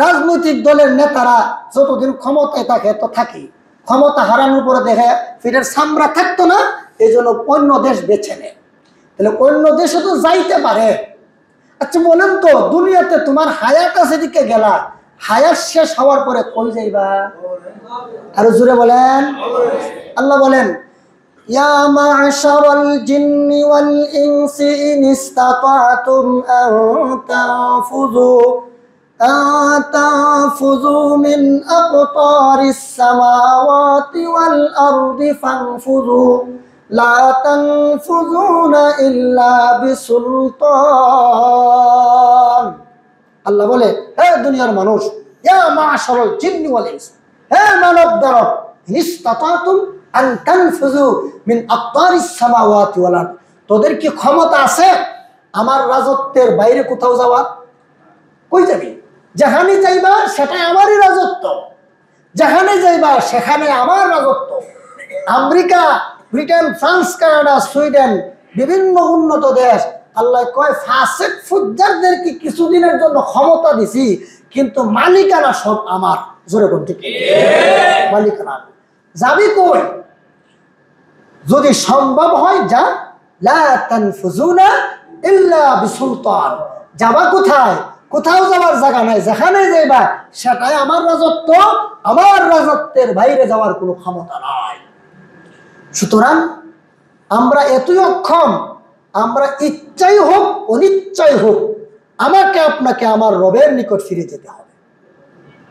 রাজনৈতিক দলের নেতারা যতদিন ক্ষমতায় থাকে তো থাকি, ক্ষমতা হারানোর পরে দেখে ফিরের সামরা থাকতো না, এই জন্য অন্য দেশ বেছে নেয়। তাহলে অন্য দেশে তো যাইতে পারে। আচ্ছা বলেন তো, দুনিয়াতে তোমার হায়াত আছে দিকে গেলা, হায়াত শেষ হওয়ার পরে কই যাইবা? আরো জোরে বলেন। আল্লাহ বলেন, ইয়া মা'শারাল জিন্নি ওয়াল ইনসি ইন ইসতাতা'তুম আন তানফুযু মিন আকতারিস সামাওয়াতি ওয়াল আরদি ফানফুযু লা তানফুযুনা ইল্লা বিসুলতান। আল্লাহ বলে, হে দুনিয়ার মানুষ, ইয়া মা'শারাল জিন্নি ওয়াল ইনস, হে মানব দরব, ইসতাতা'তুম আন তানফুযু মিন আকতারিস সামাওয়াতি ওয়াল আরদ, তোদের কি ক্ষমতা আছে আমার রাজত্বের বাইরে কোথাও যাওয়া? কই যাবি? যেখানে যাইবা সেটাই আমারই রাজত্ব, যেখানে যাইবা সেখানে আমার রাজত্ব। America, Britain, France, Canada, Sweden, বিভিন্ন উন্নত দেশ, আল্লাহ কয় ফাসিক ফুজ্জারদেরকে কিছুদিনের জন্য ক্ষমতা দিছি, কিন্তু মালিকানা সব আমার। জোরে কোন ঠিক? মালিকানা যাবি কই? যদি সম্ভব হয় যা, লা তানফুজুনা ইল্লা বিসুলতান। যাবা কোথায়? কোথাও যাবার জায়গা নাই, যেখানে যাইবা সেটাই আমার রাজত্ব, আমার রাজত্বের বাইরে যাওয়ার কোনো ক্ষমতা নাই। সুতরাং আমরা এতই অক্ষম, আমরা ইচ্ছাই হোক অনিচ্ছাই হোক আমাকে আপনাকে আমার রবের নিকট ফিরে যেতে হবে,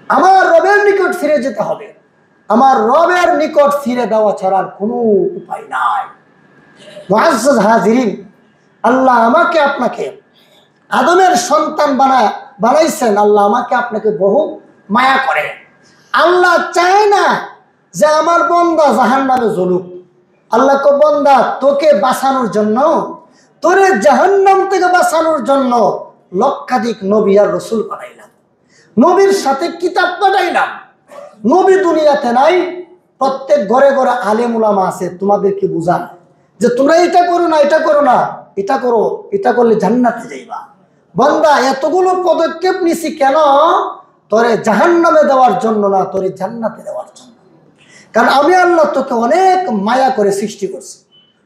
আমার রবের নিকট ফিরে যেতে হবে। আমার রবের নিকট ফিরে দেওয়া ছাড়ার কোনো উপায় নাই। মুআজ্জাজ হাজিরিন, আল্লাহ আমাকে আপনাকে আদমের সন্তান বানাইছেন। আল্লাহ আমাকে আপনাকে বহু মায়া করে। আল্লাহ চায় না যে আমার বান্দা জাহান্নামে জ্বলুক। আল্লাহ কো বান্দা, তোকে বাঁচানোর জন্য, তোরে জাহান্নাম থেকে বাঁচানোর জন্য লক্ষাধিক নবী আর রাসূল পাঠাইলাম, নবীর সাথে কিতাব পাঠাইলাম। নবী দুনিয়াতে নাই, প্রত্যেক ঘরে ঘরে আলেম উলামা আছে, তোমাদেরকে বুঝান যে তোমরা এটা করো না, এটা করো না, এটা করো, এটা করলে জান্নাতে যাইবা। বান্দা, এতগুলো পদক্ষেপ নিছি কেন? তোরে জাহান্নামে দেওয়ার জন্য না, তোরে জান্নাতে দেওয়ার জন্য। কারণ আমি আল্লাহ তোকে অনেক মায়া করে সৃষ্টি করছি।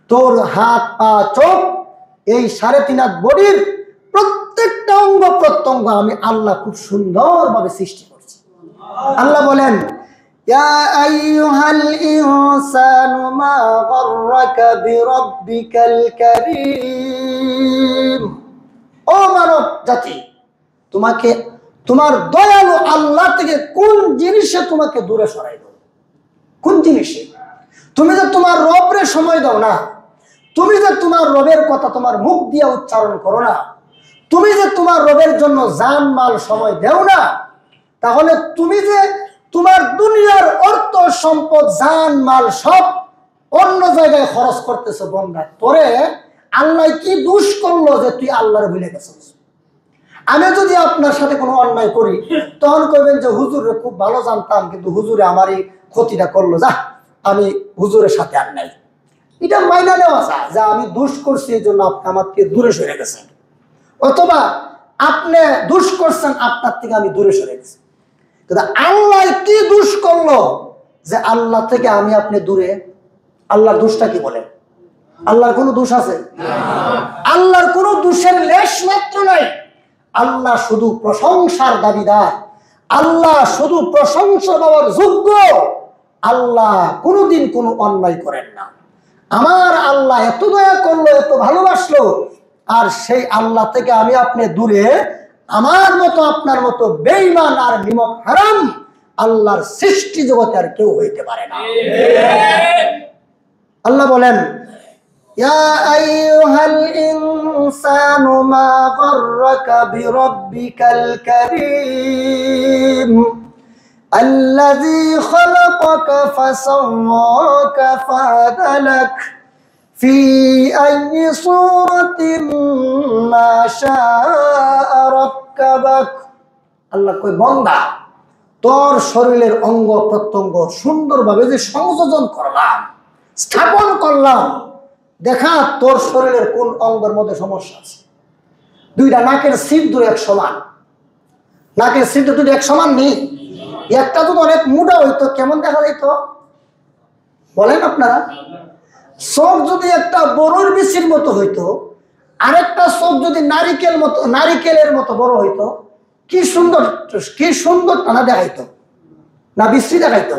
তোর হাত, পা, চোখ, এই 3.5 হাত বডির প্রত্যেকটা অঙ্গ প্রত্যঙ্গ আমি আল্লাহ খুব সুন্দরভাবে সৃষ্টি করছি। আল্লাহ বলেন, ইয়া আইয়ুহাল ইনসানু মা গাররাকা বিরাব্বিকাল কারীম। ও মানব জাতি, তোমাকে তোমার দয়ালু আল্লাহ থেকে কোন জিনিসে তোমাকে দূরে সরাই দাও? কোন জিনিসে? তুমি যে তোমার রবের সময় দাও না, তুমি যে তোমার রবের কথা তোমার মুখ দিয়ে উচ্চারণ করো না, তুমি যে তোমার রবের জন্য জান মাল সময় দেও না, তাহলে তুমি যে তোমার দুনিয়ার অর্থ সম্পদ জান মাল সব অন্য জায়গায় খরচ করতেছো। বন্ধা, তোরে আল্লাহ কি দোষ করলো যে তুই আল্লাহর ভুলে গেছিস? আমি যদি আপনার সাথে কোনো অন্যায় করি, তখন কইবেন যে হুজুরে খুব ভালো জানতাম, কিন্তু হুজুরে আমারই ক্ষতিটা করলো, যা আমি হুজুরের সাথে আর নাই। এটা মাইনা নেওয়া যায় যে আমি দোষ করছি, এই জন্য আপনি আমাকে দূরে সরে গেছেন, অথবা আপনি দোষ করছেন, আপনার থেকে আমি দূরে সরে গেছি। কিন্তু আল্লাহ কি দোষ করলো যে আল্লাহ থেকে আমি আপনি দূরে? আল্লাহর দোষটা কি বলেন? আল্লাহর কোনো দোষ আছে? আল্লাহর কোনো দোষের লেশ মাত্র নাই। আল্লাহ শুধু প্রশংসার দাবিদার, আল্লাহ শুধু প্রশংসা দেওয়ার যোগ্য। আল্লাহ কোনোদিন কোনো অন্যায় করেন না। আমার আল্লাহ এত দয়া করলো, এত ভালোবাসলো, আর সেই আল্লাহ থেকে আমি আপনি দূরে, আমার মতো আপনার মতো বেঈমান আর নিমক হারাম আল্লাহর সৃষ্টি জগতে আর কেউ হইতে পারে না। আল্লাহ বলেন, ইয়া আইয়ুহাল ইনসানু মা গাররাকা বিরাব্বিকাল কারীম আল্লাযী খালাকাকা ফাসাওয়াকা ফাআদালাক ফি আইয়ি সূরাতিন মা শাআ রাক্কাবাক। আল্লাহ কই, বান্দা, তোর শরীরের অঙ্গ প্রত্যঙ্গ সুন্দরভাবে যে সংযোজন করলাম, স্থাপন করলাম, দেখা তোর শরীরের কোন অঙ্গের মধ্যে সমস্যা আছে। দুইটা নাকের সিট দুই এক সমান, নাকের সিট দুটো এক সমান নেই। একটা যদি অনেক মোটা হইতো কেমন দেখা যেত বলেন আপনারা? চোখ যদি একটা বড়র বিচির মতো হইতো, আরেকটা চোখ যদি নারিকেলের মতো বড় হইতো, কি সুন্দর টানা দেখাইতো না বিশ্রী দেখাইতো?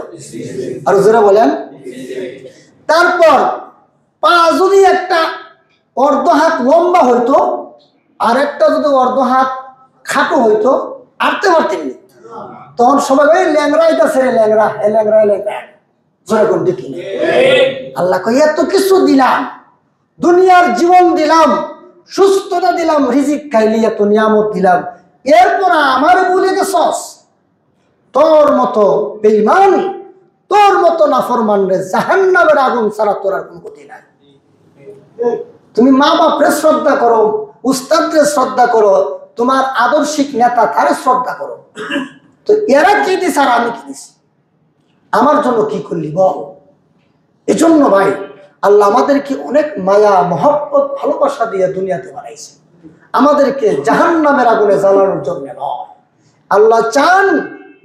আর যারা বলেন, তারপর পা যদি একটা অর্ধ হাত লম্বা হইতো, আর একটা যদি অর্ধ হাত খাটো হইতো, আটতে পারতেন, তখন সবাই ল্যাংরা হইতেছে, ল্যাংরা ল্যাংরা ল্যাংরা। দেখি আল্লাহ কই, এত কিছু দিলাম, দুনিয়ার জীবন দিলাম, সুস্থতা দিলাম, রিজিক খাইলি, এত নিয়ামত দিলাম, এরপর আমার বলে গেছস? তোর মতো বেঈমান, তোর মতো নাফরমান রে জাহান্নামের আগুন ছাড়া তোর আর কোনো গতি নাই। তুমি মা বাপরে শ্রদ্ধা করো, উস্তাদরে শ্রদ্ধা করো, তোমার আদর্শিক নেতা তারে শ্রদ্ধা করো। তো এরা কি দিস আর আমি কি দিস, আমার জন্য কি করলি বল। এজন্য ভাই আল্লাহ আমাদেরকে অনেক মায়া মহব্বত ভালোবাসা দিয়ে দুনিয়াতে বানাইছে, আমাদেরকে জাহান্নামের আগুনে জ্বালানোর জন্য নয়। আল্লাহ চান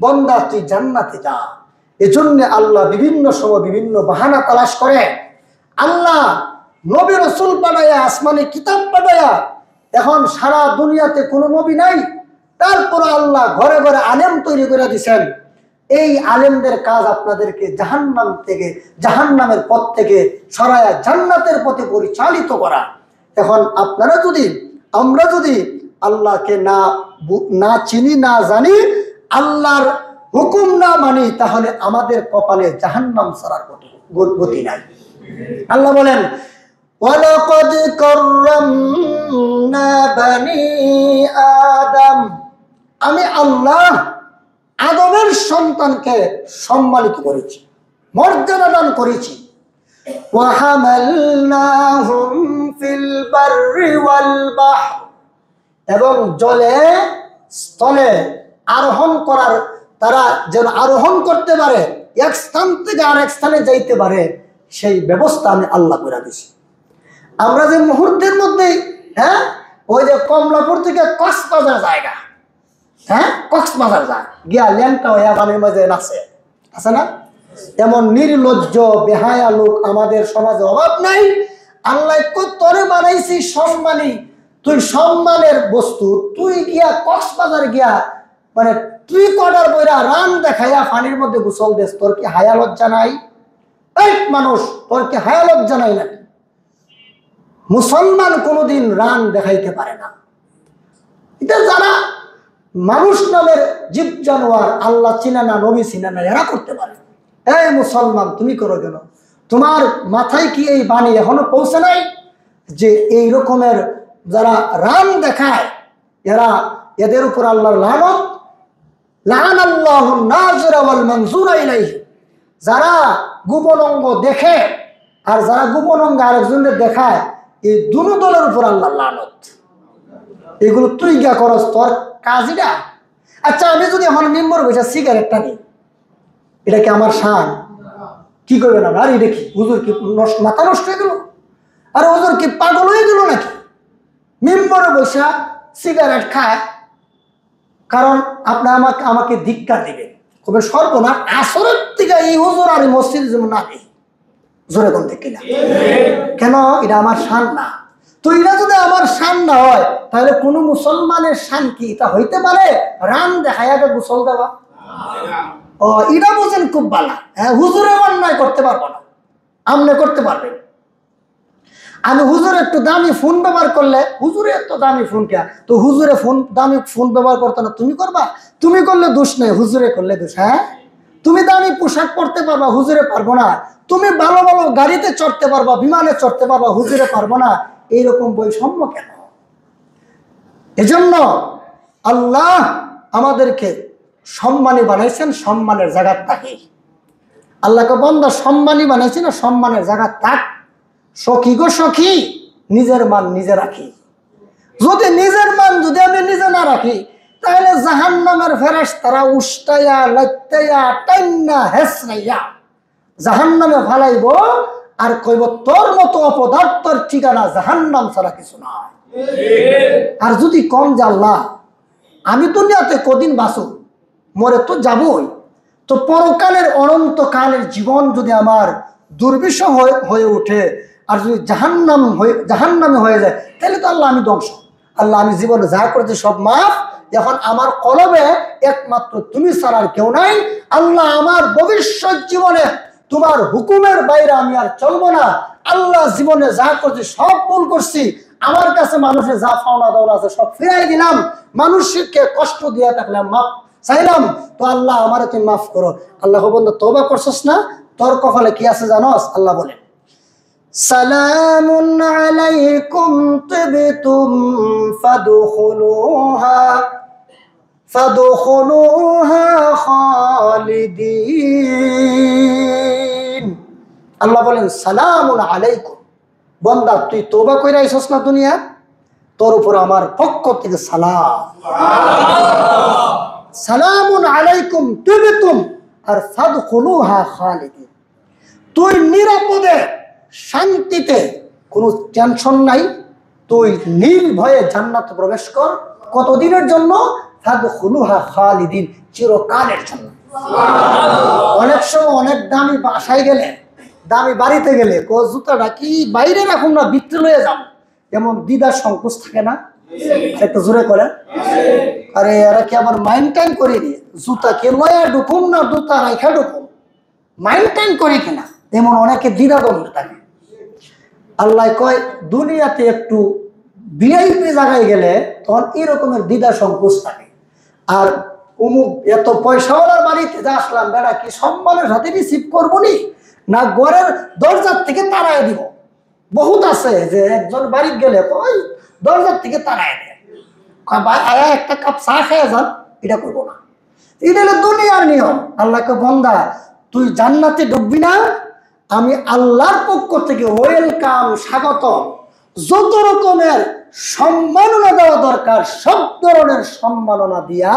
বন্দা তুই জান্নাতে যা। এজন্য আল্লাহ বিভিন্ন সময় বিভিন্ন বাহানা তালাশ করে। আল্লাহ নবী রাসূল পাঠায়া, আসমানে কিতাব পাঠায়া, এখন সারা দুনিয়াতে কোনো নবী নাই, তারপর আল্লাহ ঘরে ঘরে আলেম তৈরি করে দিছেন। এই আলেমদের কাজ আপনাদেরকে জাহান্নাম থেকে, জাহান্নামের পথ থেকে সরায়া জান্নাতের পথে পরিচালিত করা। এখন আপনারা যদি, আমরা যদি আল্লাহকে না চিনি, না জানি, আল্লাহর হুকুম না মানি, তাহলে আমাদের কপালে জাহান্নাম ছাড়ার গতি নাই। আল্লাহ বলেন ওয়ালাকাদ কাররামনা বানি আদম, আমি আল্লাহ আদমের সন্তানকে সম্মানিত করেছি, মর্যাদা দান করেছি। ওয়া হামালনাহুম ফিল বাররি ওয়াল বাহর, এবং জলে স্থলে আরোহণ করার, তারা যেন আরোহণ করতে পারে, এক স্থান থেকে আরেক স্থানে যাইতে পারে, সেই ব্যবস্থা আমি আল্লাহ করে দিছি। আমরা যে মুহূর্তের মধ্যে ওই যে কমলাপুর থেকে কক্সবাজার জায়গা, কক্সবাজার যায় গিয়া ল্যাংটা হইয়া পানির মাঝে নাচে, আছে না? এমন নির্লজ্জ বেহায়া লোক আমাদের সমাজে অভাব নাই। আল্লাহ তোরে বানাইছি সম্মানী, তুই সম্মানের বস্তু, তুই গিয়া কক্সবাজার গিয়া মানে তুই কটার বইরা রান দেখাইয়া পানির মধ্যে গোসল দেশ, তোর কি হায়া লজ্জা নাই? এই মানুষ, তোর কি হায়া লজ্জা নাই নাকি? মুসলমান কোনোদিন রান দেখাইতে পারে না। এটা যারা মানুষ নামের জীব জানোয়ার, আল্লাহ চিনা না, নবী চিনা না, এরা করতে পারে। এই মুসলমান, তুমি করো কেন? তোমার মাথায় কি এই বাণী এখনো পৌঁছে নাই যে এই রকমের যারা রান দেখায়, এদের উপর আল্লাহর লানত, লাআনাল্লাহুন নাযিরা ওয়াল মানযুরা ইলাইহি, যারা গোপন অঙ্গ দেখে আর যারা গোপন অঙ্গ আরেকজনের দেখায়, এই দুনো দলের উপর আল্লাহর লানত। এগুলো তুই গিয়া করস, তোর কাজটা। আচ্ছা, আমি যদি এখন মেম্বর বসে সিগারেটটা নিই, এটা কি আমার শান? কি করবে না? আর এটা কি হুজুর কি মাথা নষ্ট হয়ে গেল? আরে হুজুর কি পাগল হয়ে গেল নাকি? মেম্বরে বসে সিগারেট খায়, কারণ আপনি আমাকে ধিক্কার দিবেন, কবে সর্বনাশ, আসরের থেকে এই হুজুর আর মসজিদ যেমন না নেই, জোরে কোন থেকে না, কেন? এটা আমার শান না। তো এটা যদি আমার শান না হয়, তাহলে কোন মুসলমানের শান কি এটা হইতে পারে রান দেখাইয়া গোসল দেওয়া? ও, এটা বোঝেন খুব ভালো। হ্যাঁ, হুজুরে অন্যায় করতে পারবো না, আমনে করতে পারবেন। আমি হুজুরে একটু দামি ফোন ব্যবহার করলে, হুজুরে এত দামি ফোন কে, তো হুজুরে দামি ফোন ব্যবহার করতে না, তুমি করবা? তুমি করলে দোষ নেই, হুজুরে করলে দোষ। হ্যাঁ, তুমি দামি পোশাক পরতে পারবা, হুজুরে পারবো না। তুমি ভালো ভালো গাড়িতে চড়তে পারবা, বিমানে চড়তে পারবা, হুজুরে পারবো না। এইরকম বৈষম্য কেন? এজন্য আল্লাহ আমাদেরকে সম্মানী বানাইছেন, সম্মানের জায়গা থাকে। আল্লাহকে বান্দা সম্মানী বানাইছে না, সম্মানের জায়গা থাক। সখী গো সখী, নিজের মান নিজে রাখি। যদি নিজের মান যদি আমি নিজে না রাখি, তাহলে জাহান্নামের ফেরেশতারা উষ্টাইয়া লাইতাইয়া টাইন্না হেসরাইয়া জাহান্নামে ফালাইব, আর কইব তোর মতো অপদার্থের ঠিকানা জাহান্নাম ছাড়া কিছু নয়। আর যদি কম যে আল্লাহ আমি দুনিয়াতে কদিন বাঁচব, মরে তো যাবই, তো পরকালের অনন্তকালের জীবন যদি আমার দুর্বিষহ হয়ে ওঠে, আর যদি জাহান্নামে হয়ে যায়, তাহলে তো আল্লাহ আমি ধ্বংস। আল্লাহ আমি জীবনে যা করেছি সব মাফ, এখন আমার কলবে একমাত্র তুমি ছাড়া আর কেউ নাই। আল্লাহ আমার ভবিষ্যৎ জীবনে তোমার হুকুমের বাইরে আমি আর চলবো না। আল্লাহ জীবনে যা করছি সব ভুল করছি, আমার কাছে মানুষের যা পাওনা দেওয়া আছে সব ফিরাই দিলাম, মানুষকে কষ্ট দিয়ে থাকলাম, মাফ চাইলাম, তো আল্লাহ আমারে তুমি মাফ করো। আল্লাহ বন্ধু তওবা করছস না, তোর কপালে কি আছে জানোস? আল্লাহ বলেন সালামুন আলাইকুম তিবতুম ফাদখুলুহা খালিদিন। আল্লাহ বলেন সালামুন আলাইকুম, বান্দা তুই তওবা কইরা আইছস না দুনিয়া, তোর উপর আমার পক্ষ থেকে সালাম। সালামুন আলাইকুম তিবতুম আর ফাদখুলুহা খালিদিন। তুই নিরাপদে শান্তিতে, কোনো টেনশন নাই, তুই নির্ভয়ে জান্নাতে প্রবেশ কর। কতদিনের জন্য? ফাদখুলুহা খালিদিন, চিরকালের জন্য। অনেক সময় অনেক দামি বাসায় গেলে, দামি বাড়িতে গেলে জুতাটা কি বাইরে রাখুন না ভিতরে লয়ে যাও, এমন দ্বিধা সংকোচ থাকে না? একটু জোরে করে, আরে এরা কি আবার মাইন্ড টাইম করে দিয়ে জুতা কে লয়া ঢুকুম না জুতা রাখা ঢুকুম, মাইন্ড টাইম করে কিনা, এমন অনেকে দ্বিধা দ্বন্দ্ব থাকে। আল্লাহ কয় দুনিয়াতে একটু ভিআইপি জায়গায় গেলে তখন এরকমের দ্বিধা সংকোচ থাকে। আর অমুক এত পয়সাওয়ালার বাড়িতে যা আসলাম, বেড়া কি সম্মানের সাথে রিসিভ করবো নি, না ঘরের দরজার থেকে তাড়ায় দিব। বহুত আছে যে একজন বাড়ি গেলে ওই দরজার থেকে তাড়ায় দেয়, একটা কাপ চা খেয়ে যান, এটা করবো না। এটা হলো দুনিয়ার নিয়ম। আল্লাহকে বন্দা তুই জান্নাতে ঢুকবি না, আমি আল্লাহর পক্ষ থেকে ওয়েলকাম, স্বাগত, যত রকমের সম্মাননা দেওয়া দরকার সব ধরনের সম্মাননা দিয়া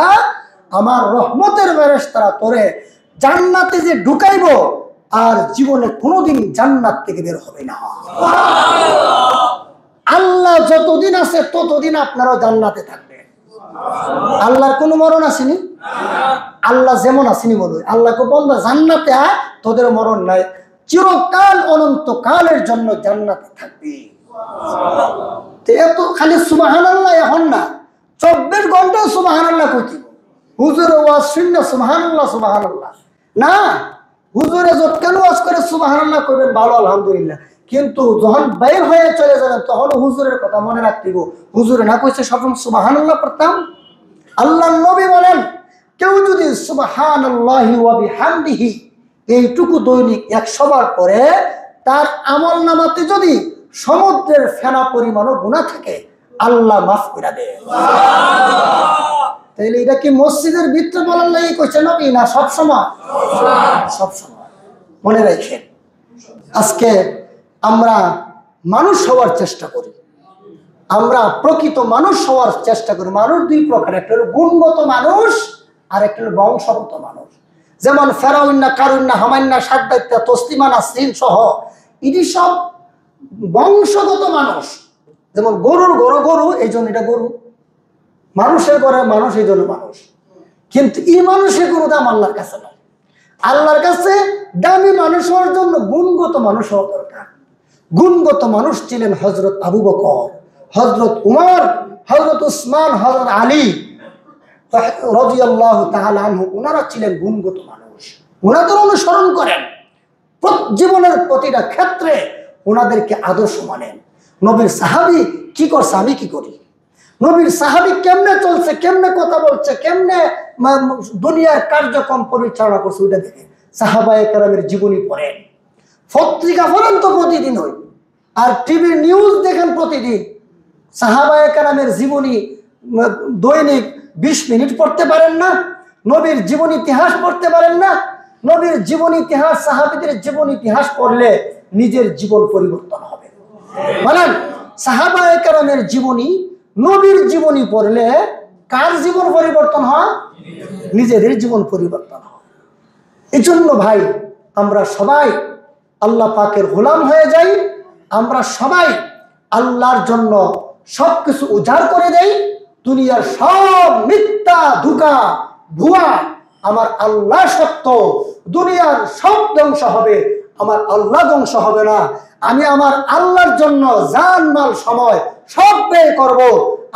আমার রহমতের ফেরেশতারা তোরে জান্নাতে যে ঢুকাইব, আর জীবনে কোনোদিন জান্নাত থেকে বের হবে না। আল্লাহ যতদিন আছে ততদিন আপনারাও জান্নাতে থাকবেন। আল্লাহর কোনো মরণ আসেনি, আল্লাহ যেমন আসেনি বলবে। আল্লাহকে বলবে জান্নাতে আয়, তোদের মরণ নাই, চিরকাল অনন্তকালের জন্য জান্নাতে থাকবি। এত খালি সুবহানাল্লাহ এখন না, 24 ঘন্টা সুবহানাল্লাহ কইতে হুজুর ওয়াজ শুননা সুবহানাল্লাহ সুবহানাল্লাহ না, হুজুরে যতক্ষণ ওয়াজ করে সুবহানাল্লাহ কইবেন ভালো, আলহামদুলিল্লাহ, কিন্তু যখন বাইর হয়ে চলে যাবেন তখন হুজুরের কথা মনে রাখতে গো, হুজুরে না কইছে সবসময় সুবহানাল্লাহ পড়তাম। আল্লাহর নবী বলেন কেউ যদি সুবহানাল্লাহি ওয়া বিহামদিহি এইটুকু দৈনিক 100 বার পরে, তার আমল নামাতে যদি সমুদ্রের ফেনা পরিমাণও গুনাহ থাকে আল্লাহ মাফ করে দেয়। তাইলে এটা কি মসজিদের ভিতরে বলার লাগি কইছে নবী, না সবসময়? সবসময়। মনে রাখেন, আজকে আমরা মানুষ হওয়ার চেষ্টা করি, আমরা প্রকৃত মানুষ হওয়ার চেষ্টা করি। মানুষ দুই প্রকার, একটা হলো গুণগত মানুষ আর একটা হলো বংশগত মানুষ। যেমন ফেরাউন্না, কারুন্না, হামান্না, সাদ্দাইত্যা, তসলিমা, নাসরিন সহ এটি সব বংশগত মানুষ। যেমন গরুর ঘরে গরু, এই জন্য এটা গরু, মানুষের ঘরে মানুষ, এই জন্য মানুষ। কিন্তু এই মানুষের কোনো দাম আল্লাহর কাছে নয়। আল্লাহর কাছে দামি মানুষ হওয়ার জন্য গুণগত মানুষ হওয়া দরকার। গুণগত মানুষ ছিলেন হযরত আবু বকর, হযরত উমর, হযরত উসমান, হযরত আলী রাদিয়াল্লাহু তাআলা আনহু। ওনারা ছিলেন গুণগত মানুষ, ওনাদের অনুসরণ করেন, জীবনের প্রতিটা ক্ষেত্রে ওনাদেরকে আদর্শ মানেন। নবীর সাহাবী কি করছে, আমি কি করি? নবীর সাহাবী কেমনে চলছে, কেমনে কথা বলছে, কেমনে দুনিয়ার কার্যক্রম পরিচালনা করছে, ওইটা দেখে সাহাবায়ে কেরামের জীবনী পড়েন, পত্রিকা পড়েন তো প্রতিদিন হয়, আর টিভির নিউজ দেখেন প্রতিদিন। সাহাবায়ে কেরামের জীবনী দৈনিক 20 মিনিট পড়তে পারেন না? নবীর জীবন ইতিহাস পড়তে পারেন না? নবীর জীবন ইতিহাস, সাহাবীদের জীবন ইতিহাস পড়লে নিজের জীবন পরিবর্তন হবে। বলেন, সাহাবায়ে কেরামের জীবনী, নবীর জীবনী পড়লে কার জীবন পরিবর্তন হয়? নিজেদের জীবন পরিবর্তন হয়। এই জন্য ভাই, আমরা সবাই আল্লাহ পাকের গোলাম হয়ে যাই, আমরা সবাই আল্লাহর জন্য সবকিছু উজাড় করে দেই। দুনিয়ার সব মিথ্যা, ধোঁকা, ভুয়া, আমার আল্লাহ সত্য। দুনিয়ার সব ধ্বংস হবে, আমার আল্লাহ ধ্বংস হবে না। আমি আমার আল্লাহর জন্য জান, মাল, সময় সব ব্যয় করব।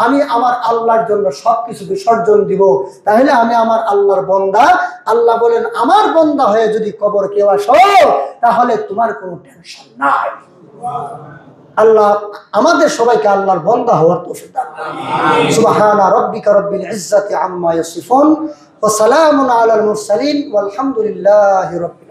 আমি আমার আল্লাহর জন্য সবকিছু বিসর্জন দিব। তাহলে আমি আমার আল্লাহর বান্দা। আল্লাহ বলেন, আমার বান্দা হয়ে যদি কবর কেউ আসো, তাহলে তোমার কোনো টেনশন নাই। আল্লাহ আমাদের সবাইকে আল্লাহর বান্দা হওয়ার তৌফিক দান করুন। সুবহানা রাব্বিকা রাব্বিল ইজ্জাতি আম্মা ইয়াসিফুন ওয়া সালামুন আলাল মুরসালিন ওয়াল হামদুলিল্লাহি রাব্বিল আলামিন।